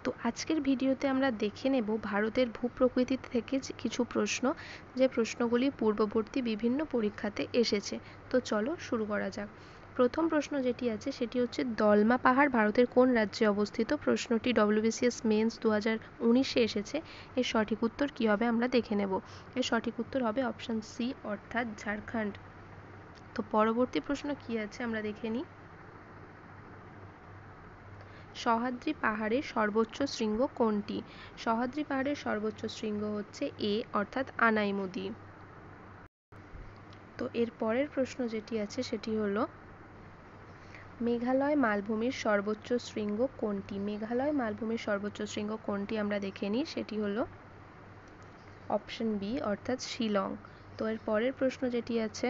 তো আজকের ভিডিওতে আমরা দেখে নেব ভারতের ভূপ্রকৃতি থেকে কিছু প্রশ্ন, যে প্রশ্নগুলি পূর্ববর্তী বিভিন্ন পরীক্ষাতে এসেছে। তো চলো শুরু করা যাক। প্রথম প্রশ্ন যেটি আছে সেটি হচ্ছে, দলমা পাহাড় ভারতের কোন রাজ্যে অবস্থিত? প্রশ্নটি WBCS মেন্স 2019-এ এসেছে। এর সঠিক উত্তর কী হবে আমরা দেখে নেব। এর সঠিক উত্তর হবে অপশান সি, অর্থাৎ ঝাড়খণ্ড। তো পরবর্তী প্রশ্ন কি আছে আমরা দেখে নিই। সহ্যাদ্রি পাহাড়ের সর্বোচ্চ শৃঙ্গ কোনটি? সহ্যাদ্রি পাহাড়ের সর্বোচ্চ শৃঙ্গ হচ্ছে এ, অর্থাৎ আনাইমুদি। তো এর পরের প্রশ্ন যেটি আছে সেটি হলো, মেঘালয় মালভূমির সর্বোচ্চ শৃঙ্গ কোনটি? মেঘালয় মালভূমির সর্বোচ্চ শৃঙ্গ কোনটি আমরা দেখে নিই। সেটি হলো অপশন বি, অর্থাৎ শিলং। তো এর পরের প্রশ্ন যেটি আছে,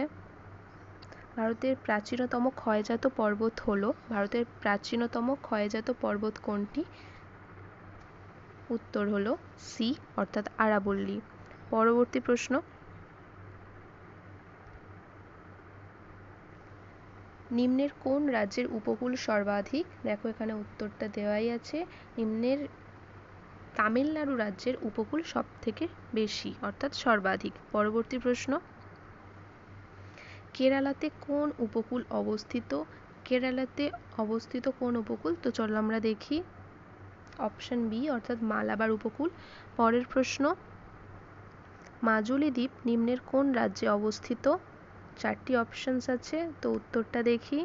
ভারতের প্রাচীনতম ক্ষয়জাত পর্বত হলো, ভারতের প্রাচীনতম ক্ষয়জাত পর্বত কোনটি? উত্তর হলো সি, অর্থাৎ আরাবল্লী। পরবর্তী প্রশ্ন, নিম্নের কোন রাজ্যের উপকূল সর্বাধিক? দেখো এখানে উত্তরটা দেওয়াই আছে। নিম্নের তামিলনাড়ু রাজ্যের উপকূল সব থেকে বেশি, অর্থাৎ সর্বাধিক। পরবর্তী প্রশ্ন, কেরালাতে কোন উপকূল অবস্থিত? কেরালাতে অবস্থিত কোন উপকূল? তো চলো আমরা দেখি। অপশন বি, অর্থাৎ মালাবার উপকূল। পরের প্রশ্ন, মাজুলি দ্বীপ নিম্নের কোন রাজ্যে অবস্থিত? চারটি অপশনস আছে, তো উত্তরটা দেখি।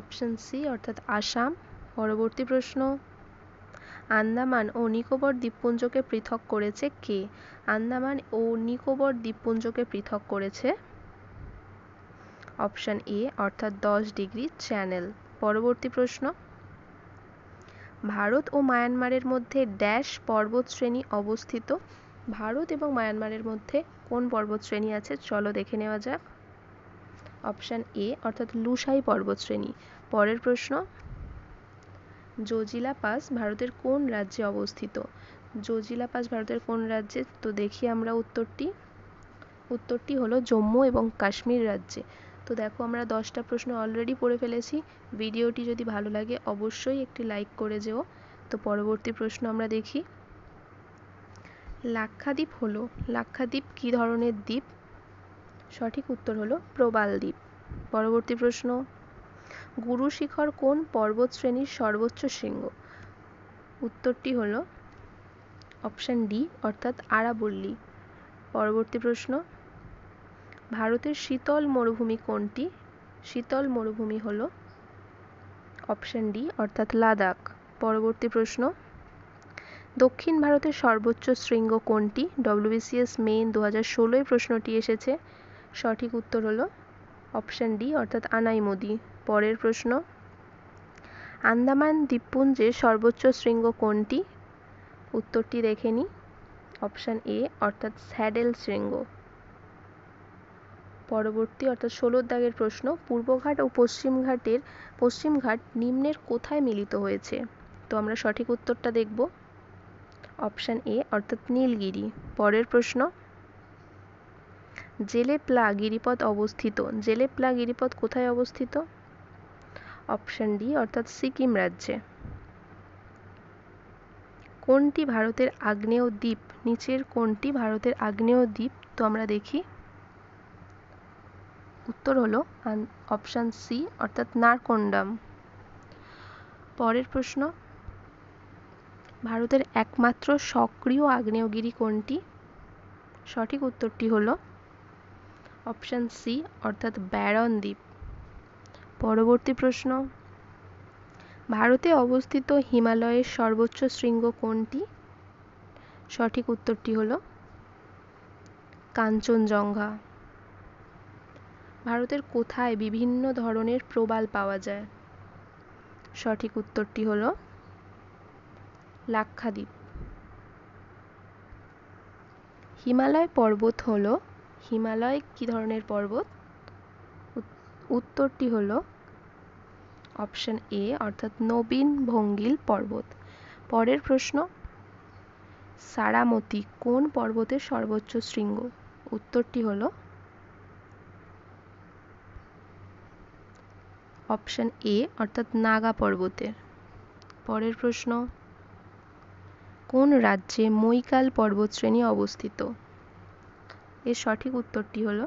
অপশন সি, অর্থাৎ আসাম। পরবর্তী প্রশ্ন, আন্দামান ও নিকোবর দ্বীপপুঞ্জকে পৃথক করেছে কে? আন্দামান ও নিকোবর দ্বীপপুঞ্জকে পৃথক করেছে অপশন এ, অর্থাৎ 10° চ্যানেল। পরবর্তী প্রশ্ন, ভারত ও মায়ানমারের মধ্যে ড্যাশ পর্বতশ্রেণী অবস্থিত? ভারত এবং মায়ানমারের মধ্যে কোন পর্বতশ্রেণী আছে চলো দেখে নেওয়া যাক। অপশন এ, অর্থাৎ লুসাই পর্বতশ্রেণী। পরের প্রশ্ন, জোজিলা পাস ভারতের কোন রাজ্যে অবস্থিত? জোজিলা পাস ভারতের কোন রাজ্যে? তো দেখি আমরা উত্তরটি হলো জম্মু এবং কাশ্মীর রাজ্যে। তো দেখো আমরা 10টা প্রশ্ন অলরেডি পড়ে ফেলেছি। ভিডিওটি যদি ভালো লাগে অবশ্যই একটি লাইক করে যেও। তো পরবর্তী প্রশ্ন আমরা দেখি, লাক্ষাদ্বীপ হলো, লাক্ষাদ্বীপ কী ধরনের দ্বীপ? সঠিক উত্তর হলো প্রবাল দ্বীপ। পরবর্তী প্রশ্ন, গুরু শিখর কোন পর্বত শ্রেণীর সর্বোচ্চ শৃঙ্গ? উত্তরটি হলো অপশন ডি, অর্থাৎ আরাবল্লী। পরবর্তী প্রশ্ন, ভারতের শীতল মরুভূমি কোনটি? শীতল মরুভূমি হলো অপশন ডি, অর্থাৎ লাদাখ। পরবর্তী প্রশ্ন, দক্ষিণ ভারতের সর্বোচ্চ শৃঙ্গ কোনটি? WBCS মেইন 2016 প্রশ্নটি এসেছে। সঠিক উত্তর হলো অপশন ডি, অর্থাৎ আনাইমুদি। পরের প্রশ্ন, আন্দামান দ্বীপপুঞ্জের সর্বোচ্চ শৃঙ্গ কোনটি? উত্তরটি দেখে নিই। অপশন এ, অর্থাৎ স্যাডেল শৃঙ্গ। পরবর্তী, অর্থাৎ 16 দাগের প্রশ্ন, পূর্বঘাট ও পশ্চিমঘাট নিম্নের কোথায় মিলিত হয়েছে? তো আমরা সঠিক উত্তরটা দেখব। অপশন এ, অর্থাৎ নীলগিরি। পরের প্রশ্ন, জেলেপ্লা গিরিপথ অবস্থিত, জেলেপ্লা গিরিপথ কোথায় অবস্থিত? অপশন ডি, অর্থাৎ সিকিম রাজ্যে। কোনটি ভারতের আগ্নেয় দ্বীপ? নিচের কোনটি ভারতের আগ্নেয় দ্বীপ? তো আমরা দেখি। উত্তর হলো অপশন সি, অর্থাৎ নারকোন্ডাম। পরের প্রশ্ন, ভারতের একমাত্র সক্রিয় আগ্নেয়গিরি কোনটি? সঠিক উত্তরটি হলো অপশন সি, অর্থাৎ ব্যারন দ্বীপ। পরবর্তী প্রশ্ন, ভারতে অবস্থিত হিমালয়ের সর্বোচ্চ শৃঙ্গ কোনটি? সঠিক উত্তরটি হলো কাঞ্চনজঙ্ঘা। ভারতের কোথায় বিভিন্ন ধরনের প্রবাল পাওয়া যায়? সঠিক উত্তরটি হলো লাক্ষাদ্বীপ। হিমালয় পর্বত হলো, হিমালয় কী ধরনের পর্বত? উত্তরটি হলো অপশন এ, অর্থাৎ নবীন ভঙ্গিল পর্বত। পরের প্রশ্ন, সারামতি কোন পর্বতের সর্বোচ্চ শৃঙ্গ? উত্তরটি হলো অপশন এ, অর্থাৎ নাগা পর্বতের। পরের প্রশ্ন, কোন রাজ্যে মৈকাল পর্বতশ্রেণী অবস্থিত? এর সঠিক উত্তরটি হল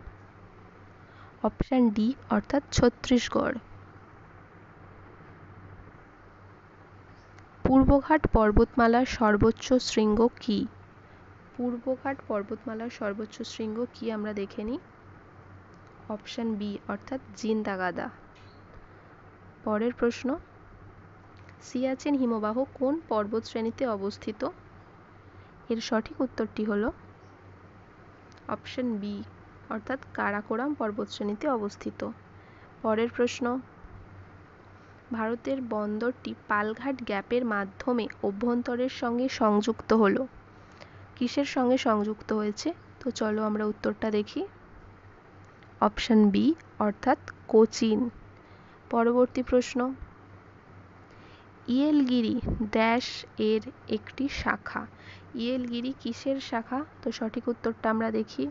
অপশন ডি অর্থাৎ ছত্তিশগড়। পূর্বঘাট পর্বতমালার সর্বোচ্চ শৃঙ্গ কি? পূর্বঘাট পর্বতমালার সর্বোচ্চ শৃঙ্গ কি আমরা দেখে নিই। অপশন বি অর্থাৎ জিন্দাগাদা। পরের প্রশ্ন, সিয়াচেন হিমবাহ কোন পর্বতশ্রেণীতে অবস্থিত? এর সঠিক উত্তরটি হল অপশন বি অর্থাৎ কারাকোরাম পর্বতশ্রেণীতে অবস্থিত। পরের প্রশ্ন, ভারতের বন্দরটি পালঘাট গ্যাপের মাধ্যমে অভ্যন্তরের সঙ্গে সংযুক্ত হলো। কিসের সঙ্গে সংযুক্ত হয়েছে? তো চলো আমরা উত্তরটা দেখি। অপশন বি অর্থাৎ কোচিন। পরবর্তী প্রশ্ন, ইয়েলগিরি ড্যাশ এর একটি শাখা। ইয়েলগিরি কিসের শাখা? তো সঠিক উত্তরটা আমরা দেখি।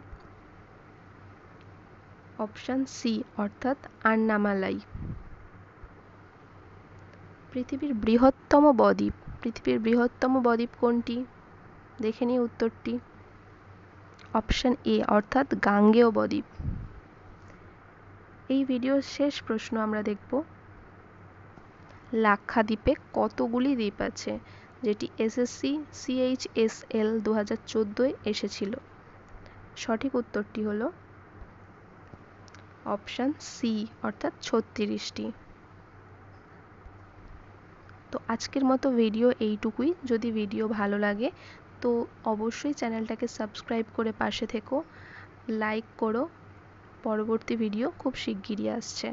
অপশন সি অর্থাৎ আন্নামালাই। পৃথিবীর বৃহত্তম বদ্বীপ। পৃথিবীর বৃহত্তম বদ্বীপ কোনটি? দেখে নিই উত্তরটি। অপশন এ অর্থাৎ গাঙ্গেয় বদ্বীপ। এই ভিডিওর শেষ প্রশ্ন আমরা দেখব, লাক্ষাদ্বীপে কতগুলি দ্বীপ আছে? যেটি এসএসসি CHSL 2014 এসেছিল। সঠিক উত্তরটি হল অপশন সি অর্থাৎ 36টি। তো আজকের মতো ভিডিও এইটুকুই। যদি ভিডিও ভালো লাগে তো অবশ্যই চ্যানেলটাকে সাবস্ক্রাইব করে পাশে থেকো, লাইক করো। পরবর্তী ভিডিও খুব শিগগিরই আসছে।